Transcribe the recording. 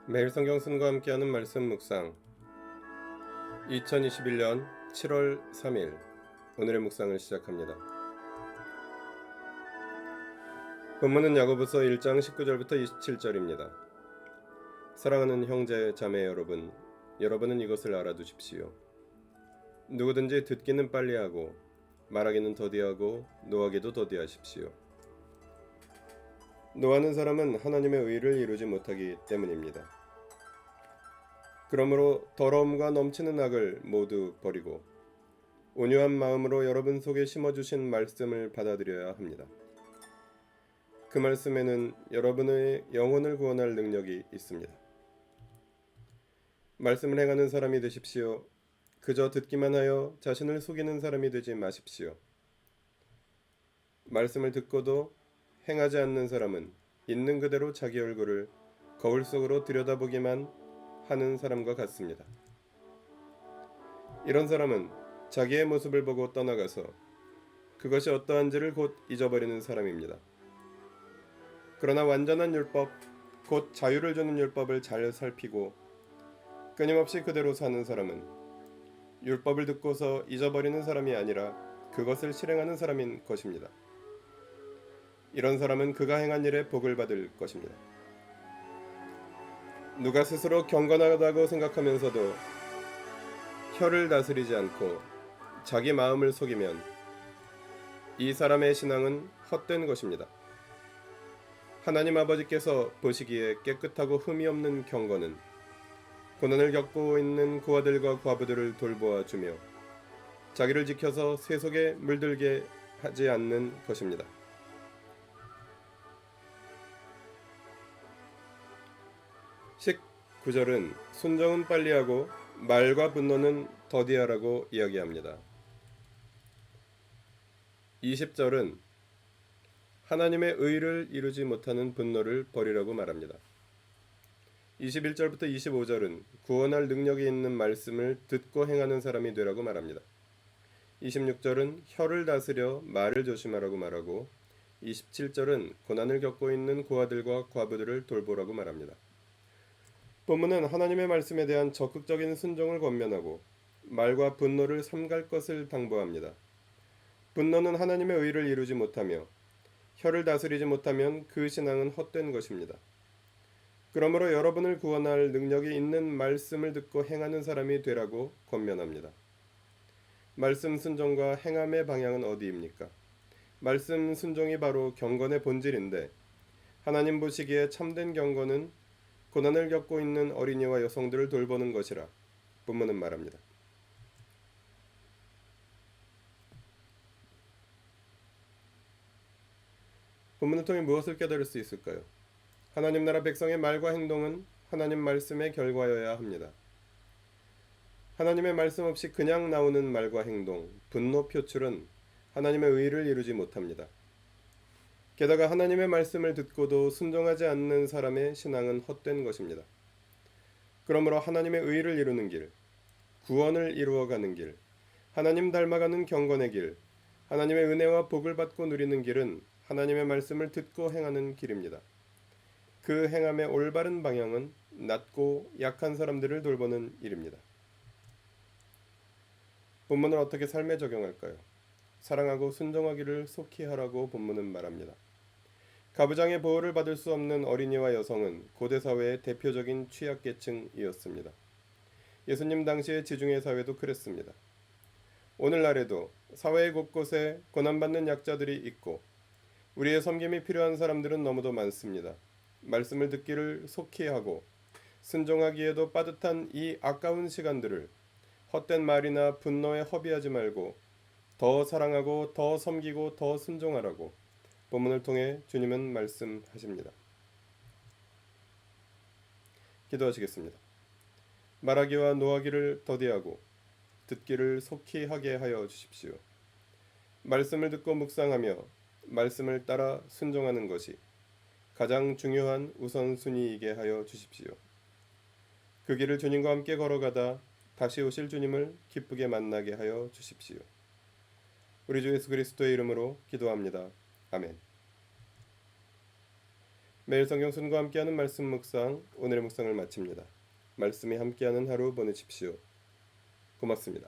매일 성경순과 함께하는 말씀 묵상 2021년 7월 3일 오늘의 묵상을 시작합니다. 본문은 야고보서 1장 19절부터 27절입니다. 사랑하는 형제 자매 여러분, 여러분은 이것을 알아두십시오. 누구든지 듣기는 빨리 하고 말하기는 더디하고 노하기도 더디하십시오. 노하는 사람은 하나님의 의를 이루지 못하기 때문입니다. 그러므로 더러움과 넘치는 악을 모두 버리고 온유한 마음으로 여러분 속에 심어주신 말씀을 받아들여야 합니다. 그 말씀에는 여러분의 영혼을 구원할 능력이 있습니다. 말씀을 행하는 사람이 되십시오. 그저 듣기만 하여 자신을 속이는 사람이 되지 마십시오. 말씀을 듣고도 행하지 않는 사람은 있는 그대로 자기 얼굴을 거울 속으로 들여다보기만 하는 사람과 같습니다. 이런 사람은 자기의 모습을 보고 떠나가서 그것이 어떠한지를 곧 잊어버리는 사람입니다. 그러나 완전한 율법, 곧 자유를 주는 율법을 잘 살피고 끊임없이 그대로 사는 사람은 율법을 듣고서 잊어버리는 사람이 아니라 그것을 실행하는 사람인 것입니다. 이런 사람은 그가 행한 일에 복을 받을 것입니다. 누가 스스로 경건하다고 생각하면서도 혀를 다스리지 않고 자기 마음을 속이면 이 사람의 신앙은 헛된 것입니다. 하나님 아버지께서 보시기에 깨끗하고 흠이 없는 경건은 고난을 겪고 있는 고아들과 과부들을 돌보아 주며 자기를 지켜서 세속에 물들게 하지 않는 것입니다. 19절은 순종은 빨리하고 말과 분노는 더디하라고 이야기합니다. 20절은 하나님의 의를 이루지 못하는 분노를 버리라고 말합니다. 21절부터 25절은 구원할 능력이 있는 말씀을 듣고 행하는 사람이 되라고 말합니다. 26절은 혀를 다스려 말을 조심하라고 말하고 27절은 고난을 겪고 있는 고아들과 과부들을 돌보라고 말합니다. 본문은 하나님의 말씀에 대한 적극적인 순종을 권면하고 말과 분노를 삼갈 것을 당부합니다. 분노는 하나님의 의를 이루지 못하며 혀를 다스리지 못하면 그 신앙은 헛된 것입니다. 그러므로 여러분을 구원할 능력이 있는 말씀을 듣고 행하는 사람이 되라고 권면합니다. 말씀 순종과 행함의 방향은 어디입니까? 말씀 순종이 바로 경건의 본질인데 하나님 보시기에 참된 경건은 고난을 겪고 있는 어린이와 여성들을 돌보는 것이라 본문은 말합니다. 본문을 통해 무엇을 깨달을 수 있을까요? 하나님 나라 백성의 말과 행동은 하나님 말씀의 결과여야 합니다. 하나님의 말씀 없이 그냥 나오는 말과 행동, 분노 표출은 하나님의 의를 이루지 못합니다. 게다가 하나님의 말씀을 듣고도 순종하지 않는 사람의 신앙은 헛된 것입니다. 그러므로 하나님의 의를 이루는 길, 구원을 이루어가는 길, 하나님 닮아가는 경건의 길, 하나님의 은혜와 복을 받고 누리는 길은 하나님의 말씀을 듣고 행하는 길입니다. 그 행함의 올바른 방향은 낮고 약한 사람들을 돌보는 일입니다. 본문을 어떻게 삶에 적용할까요? 사랑하고 순종하기를 속히 하라고 본문은 말합니다. 가부장의 보호를 받을 수 없는 어린이와 여성은 고대 사회의 대표적인 취약계층이었습니다. 예수님 당시의 지중해 사회도 그랬습니다. 오늘날에도 사회 곳곳에 고난받는 약자들이 있고 우리의 섬김이 필요한 사람들은 너무도 많습니다. 말씀을 듣기를 속히 하고 순종하기에도 빠듯한 이 아까운 시간들을 헛된 말이나 분노에 허비하지 말고 더 사랑하고 더 섬기고 더 순종하라고 본문을 통해 주님은 말씀하십니다. 기도하시겠습니다. 말하기와 노하기를 더디하고 듣기를 속히 하게 하여 주십시오. 말씀을 듣고 묵상하며 말씀을 따라 순종하는 것이 가장 중요한 우선순위이게 하여 주십시오. 그 길을 주님과 함께 걸어가다 다시 오실 주님을 기쁘게 만나게 하여 주십시오. 우리 주 예수 그리스도의 이름으로 기도합니다. 아멘. 매일 성경 순과 함께하는 말씀 묵상, 오늘의 묵상을 마칩니다. 말씀이 함께하는 하루 보내십시오. 고맙습니다.